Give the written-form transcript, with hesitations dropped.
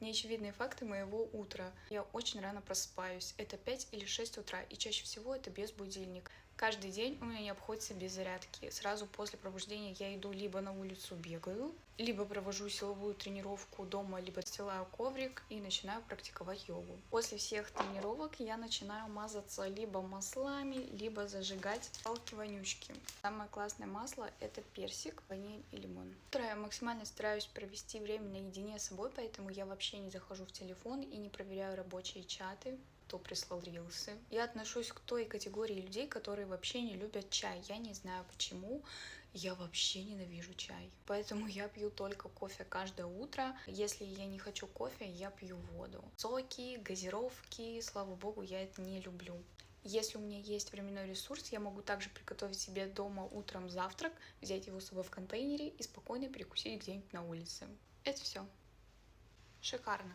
Неочевидные факты моего утра. Я очень рано просыпаюсь. Это 5 или 6 утра, и чаще всего это без будильника. Каждый день у меня не обходится без зарядки. Сразу после пробуждения я иду либо на улицу бегаю, либо провожу силовую тренировку дома, либо стилаю коврик и начинаю практиковать йогу. После всех тренировок я начинаю мазаться либо маслами, либо зажигать палки вонючки. Самое классное масло — это персик, ваниль и лимон. Утро я максимально стараюсь провести время наедине с собой, поэтому я вообще не захожу в телефон и не проверяю рабочие чаты, кто прислал рилсы. Я отношусь к той категории людей, которые вообще не любят чай. Я не знаю почему, я вообще ненавижу чай. Поэтому я пью только кофе каждое утро. Если я не хочу кофе, я пью воду. Соки, газировки, слава богу, я это не люблю. Если у меня есть временной ресурс, я могу также приготовить себе дома утром завтрак, взять его с собой в контейнере и спокойно перекусить где-нибудь на улице. Это все. Шикарно.